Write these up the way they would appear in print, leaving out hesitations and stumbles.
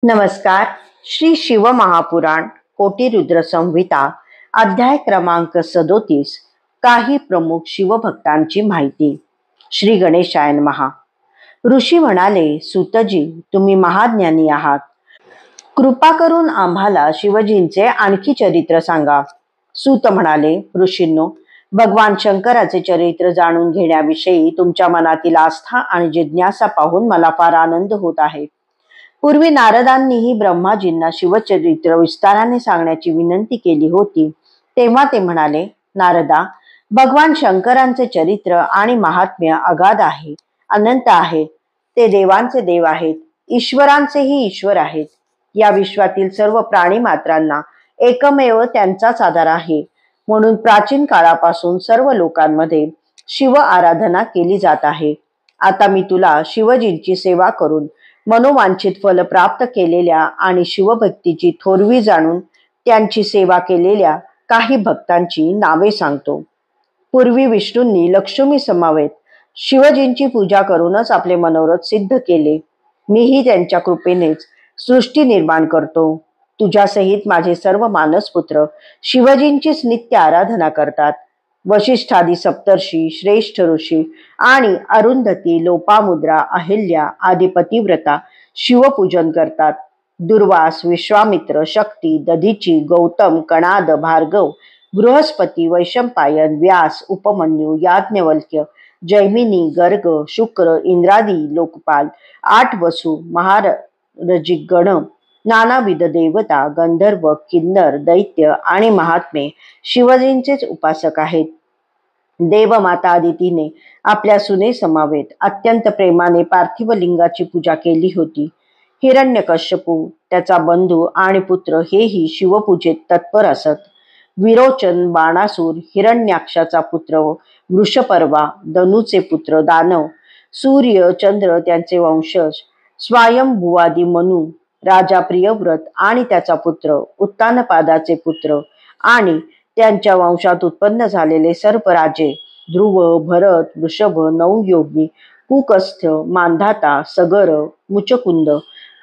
नमस्कार. श्री शिव महापुराण कोटी रुद्र संहिता अध्याय क्रमांक 37. काही प्रमुख शिवभक्तांची माहिती. श्री गणेशाय नमः. ऋषी म्हणाले, सूतजी, तुम्ही महाज्ञानी आहात. कृपा करून आम्हाला शिवजींचे आणखी चरित्र सांगा. सूत म्हणाले, ऋषींनो, भगवान शंकराचे चरित्र जाणून घेण्याविषयी तुमच्या मनातील आस्था आणि जिज्ञासा पाहून मला फार आनंद होत आहे. पूर्वी नारदांनीही ब्रह्माजींना शिवचरित्र विस्ताराने सांगण्याची विनंती केली होती. तेव्हा ते म्हणाले, नारदा, भगवान शंकरांचे चरित्र आणि महात्म्य अगाध आहे, अनंत आहे. ते देवांचे देव आहेत, ईश्वरांचेही ईश्वर आहेत. या विश्वातील सर्व प्राणी मात्रांना एकमेव त्यांचाच आधार आहे. म्हणून प्राचीन काळापासून सर्व लोकांमध्ये शिव आराधना केली जात आहे. आता मी तुला शिवजींची सेवा करून मनोवांछित फल प्राप्त केलेल्या आणि शिवभक्तीची थोरवी जाणून त्यांची सेवा केलेल्या काही भक्तांची नावे सांगतो. पूर्वी विष्णूंनी लक्ष्मी समवेत शिवजींची पूजा करूनच आपले मनोरथ सिद्ध केले. मीही त्यांच्या कृपेनेच सृष्टी निर्माण करतो. तुझ्यासहित माझे सर्व मानसपुत्र शिवजींचीच नित्य आराधना करतात. वशिष्ठादी सप्तर्षी, श्रेष्ठ ऋषी आणि अरुंधती, लोपामुद्रा, अहिल्या आदी पतिव्रता शिवपूजन करतात. दुर्वास, विश्वामित्र, शक्ती, दधीची, गौतम, कणाद, भार्गव, बृहस्पती, वैशंपायन, व्यास, उपमन्यू, याज्ञवल्क्य, जैमिनी, गर्ग, शुक्र, इंद्रादी लोकपाल, 8 वसु, महारजिक गण, नानाविध देवता, गंधर्व, किन्नर, दैत्य आणि महात्मे शिवजींचेच उपासक आहेत. देवमाता आदितीने आपल्या सुने समावेत अत्यंत प्रेमाने पार्थिव लिंगाची पूजा केली होती. हिरण्यकश्यपू, त्याचा बंधू आणि पुत्र हेही शिवपूजेत तत्पर असत. विरोचन, बाणासूर, हिरण्याक्षाचा पुत्र वृषपर्वा, धनुचे पुत्र दानव, सूर्य, चंद्र त्यांचे वंशज, स्वयंभुवादी मनु, राजा प्रियव्रत आणि त्याचा पुत्र, उत्तानपादाचे पुत्र आणि त्यांच्या वंशात उत्पन्न झालेले सर्पराजे, ध्रुव, भरत, वृषभ, नवयोगी, कुकस्थ, मांधाता, सगर, मुचकुंद,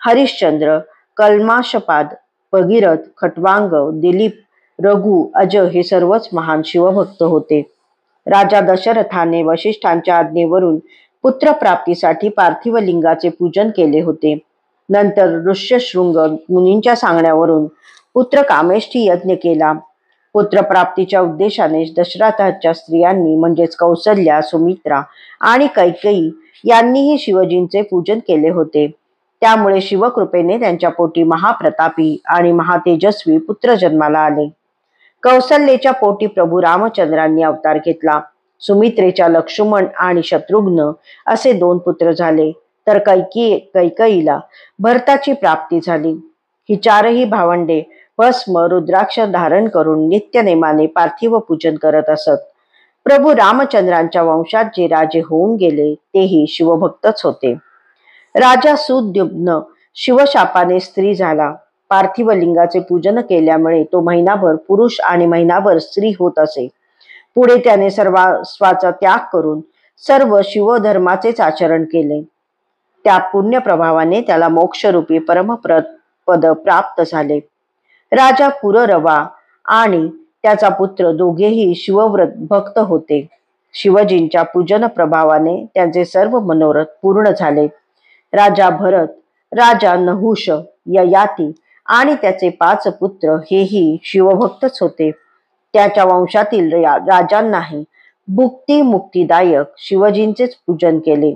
हरिश्चंद्र, कल्माशपाद, भगीरथ, खट्वांग, दिलीप, रघु, अज हे सर्वच महान शिवभक्त होते. राजा दशरथाने वशिष्ठांच्या आज्ञेवरून पुत्रप्राप्तीसाठी पार्थिव लिंगाचे पूजन केले होते. नंतर ऋष्यशृंग मुनींच्या सांगण्यावरून पुत्र कामेष्ठी यज्ञ केला. पुत्रप्राप्तीच्या उद्देशाने दशरथाच्या स्त्रियांनी म्हणजेच कौसल्या, सुमित्रा आणि कैकेयी यांनीही शिवजींचे पूजन केले होते. त्यामुळे शिवकृपेने त्यांच्या पोटी महाप्रतापी आणि महातेजस्वी पुत्र जन्माला आले. कौसल्याच्या पोटी प्रभू रामचंद्रांनी अवतार घेतला. सुमित्रेच्या लक्ष्मण आणि शत्रुघ्न असे 2 पुत्र झाले. तर कैकेयीला भरताची प्राप्ती झाली. ही 4ही भावंडे भस्म रुद्राक्ष धारण करून नित्यनेमाने पार्थिव पूजन करत असत. प्रभू रामचंद्रांच्या वंशात जे राजे होऊन गेले तेही शिवभक्तच होते. राजा सुद्युम्न शिवशापाने स्त्री झाला. पार्थिव लिंगाचे पूजन केल्यामुळे तो महिनाभर पुरुष आणि महिनाभर स्त्री होत असे. पुढे त्याने सर्वस्वाचा त्याग करून सर्व शिवधर्माचेच आचरण केले. त्या पुण्य प्रभावाने त्याला मोक्षरूपी परमपद प्राप्त झाले. राजा पुररवा आणि त्याचा पुत्र दोघेही शिवव्रत भक्त होते. शिवजींच्या पूजन प्रभावाने त्यांचे सर्व मनोरथ पूर्ण झाले. राजा भरत, राजा नहुष, ययाती आणि त्याचे 5 पुत्र हेही शिवभक्तच होते. त्याच्या वंशातील राजांनाही भुक्ती मुक्तीदायक शिवजींचेच पूजन केले.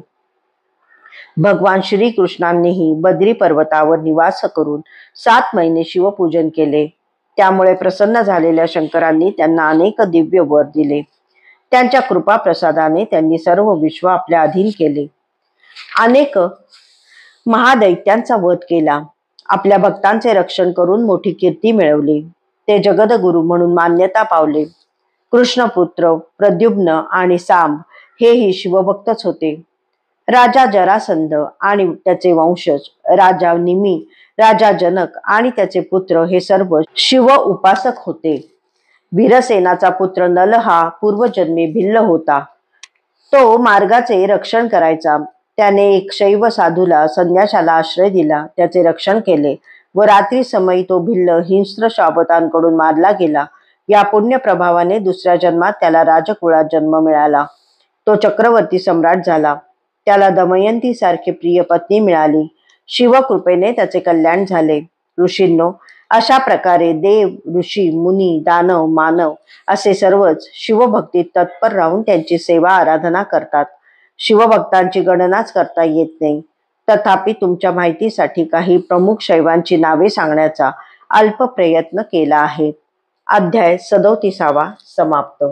भगवान श्रीकृष्णांनीही बद्री पर्वतावर निवास करून 7 महिने शिवपूजन केले. त्यामुळे प्रसन्न झालेल्या शंकरांनी त्यांना अनेक दिव्य वर दिले. त्यांच्या कृपा प्रसादाने त्यांनी सर्व विश्व आपल्या अधीन केले. अनेक महादैत्यांचा वध केला. आपल्या भक्तांचे रक्षण करून मोठी कीर्ती मिळवली. ते जगदगुरु म्हणून मान्यता पावले. कृष्णपुत्र प्रद्युम्न आणि सांब हेही शिवभक्तच होते. राजा जरासंध आणि त्याचे वंशज, राजा निमी, राजा जनक आणि त्याचे पुत्र हे सर्व शिव उपासक होते. वीरसेनाचा पुत्र नल हा पूर्वजन्मी भिल्ल होता. तो मार्गाचे रक्षण करायचा. त्याने एक शैव साधूला संन्याशाला आश्रय दिला, त्याचे रक्षण केले व रात्री समयी तो भिल्ल हिंस्त्र शाबतांकडून मारला गेला. या पुण्य प्रभावाने दुसऱ्या जन्मात त्याला राजकुळात जन्म मिळाला. तो चक्रवर्ती सम्राट झाला. त्याला दमयंती सारखी प्रिय पत्नी मिळाली. शिवकृपेने त्याचे कल्याण झाले. ऋषींनो, अशा प्रकारे देव, ऋषी, मुनी, दानव, मानव असे सर्वच शिवभक्तीत तत्पर राहून त्यांची सेवा आराधना करतात. शिवभक्तांची गणनाच करता येत नाही. तथापि तुमच्या माहितीसाठी काही प्रमुख शैवांची नावे सांगण्याचा अल्प प्रयत्न केला आहे. अध्याय 37 समाप्त.